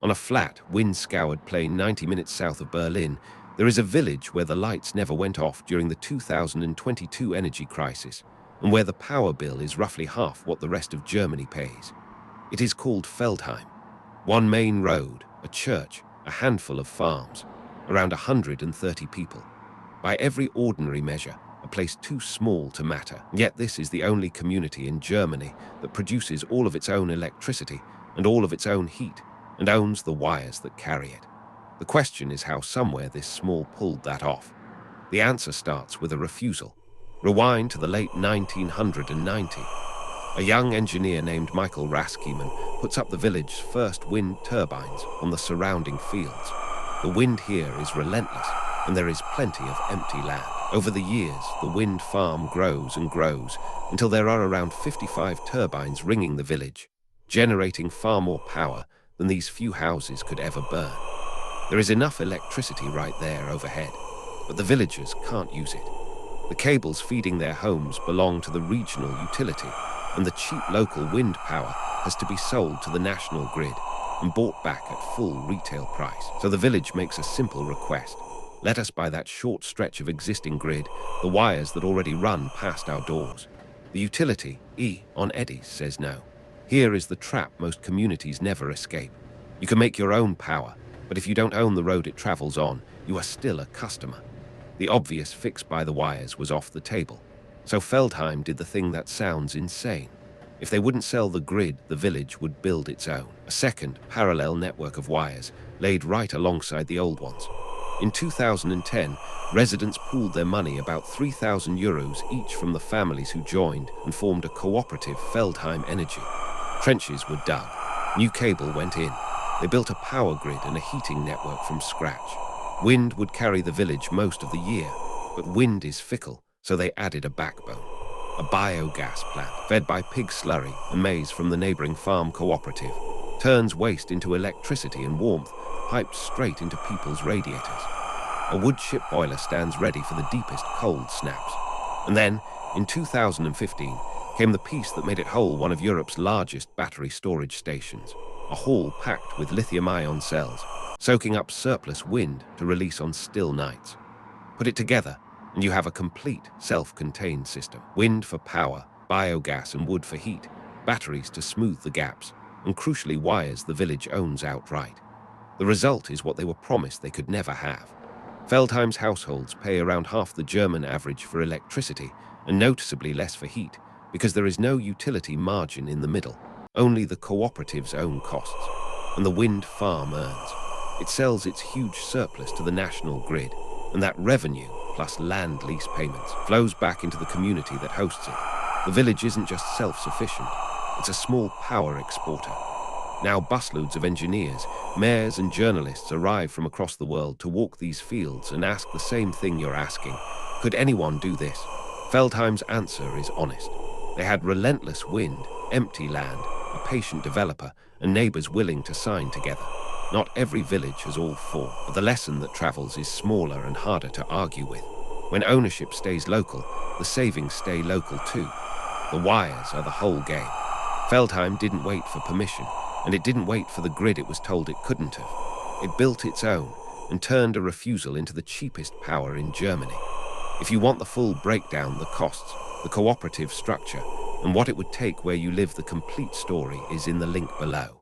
On a flat, wind-scoured plain 90 minutes south of Berlin, there is a village where the lights never went off during the 2022 energy crisis, and where the power bill is roughly half what the rest of Germany pays. It is called Feldheim. One main road, a church, a handful of farms, around 130 people. By every ordinary measure, a place too small to matter. Yet this is the only community in Germany that produces all of its own electricity and all of its own heat, and owns the wires that carry it. The question is how somewhere this small pulled that off. The answer starts with a refusal. Rewind to the late 1990. A young engineer named Michael Raskieman puts up the village's first wind turbines on the surrounding fields. The wind here is relentless, and there is plenty of empty land. Over the years, the wind farm grows and grows until there are around 55 turbines ringing the village, generating far more power than these few houses could ever burn. There is enough electricity right there overhead, but the villagers can't use it. The cables feeding their homes belong to the regional utility, and the cheap local wind power has to be sold to the national grid and bought back at full retail price. So the village makes a simple request. Let us buy that short stretch of existing grid, the wires that already run past our doors. The utility, on eddies, says no. Here is the trap most communities never escape. You can make your own power, but if you don't own the road it travels on, you are still a customer. The obvious fix by the wires was off the table. So Feldheim did the thing that sounds insane. If they wouldn't sell the grid, the village would build its own. A second, parallel network of wires, laid right alongside the old ones. In 2010, residents pooled their money, about €3,000 each from the families who joined, and formed a cooperative, Feldheim Energy. Trenches were dug. New cable went in. They built a power grid and a heating network from scratch. Wind would carry the village most of the year, but wind is fickle, so they added a backbone. A biogas plant, fed by pig slurry and maize from the neighboring farm cooperative, turns waste into electricity and warmth, piped straight into people's radiators. A wood chip boiler stands ready for the deepest cold snaps. And then, in 2015, came the piece that made it whole one of Europe's largest battery storage stations, a hall packed with lithium-ion cells, soaking up surplus wind to release on still nights. Put it together, and you have a complete, self-contained system. Wind for power, biogas and wood for heat, batteries to smooth the gaps, and crucially wires the village owns outright. The result is what they were promised they could never have. Feldheim's households pay around half the German average for electricity and noticeably less for heat, because there is no utility margin in the middle, only the cooperative's own costs, and the wind farm earns. It sells its huge surplus to the national grid, and that revenue, plus land lease payments, flows back into the community that hosts it. The village isn't just self-sufficient, it's a small power exporter. Now busloads of engineers, mayors and journalists arrive from across the world to walk these fields and ask the same thing you're asking. Could anyone do this? Feldheim's answer is honest. They had relentless wind, empty land, a patient developer, and neighbors willing to sign together. Not every village has all four, but the lesson that travels is smaller and harder to argue with. When ownership stays local, the savings stay local too. The wires are the whole game. Feldheim didn't wait for permission, and it didn't wait for the grid it was told it couldn't have. It built its own and turned a refusal into the cheapest power in Germany. If you want the full breakdown, the costs, the cooperative structure, and what it would take where you live, the complete story is in the link below.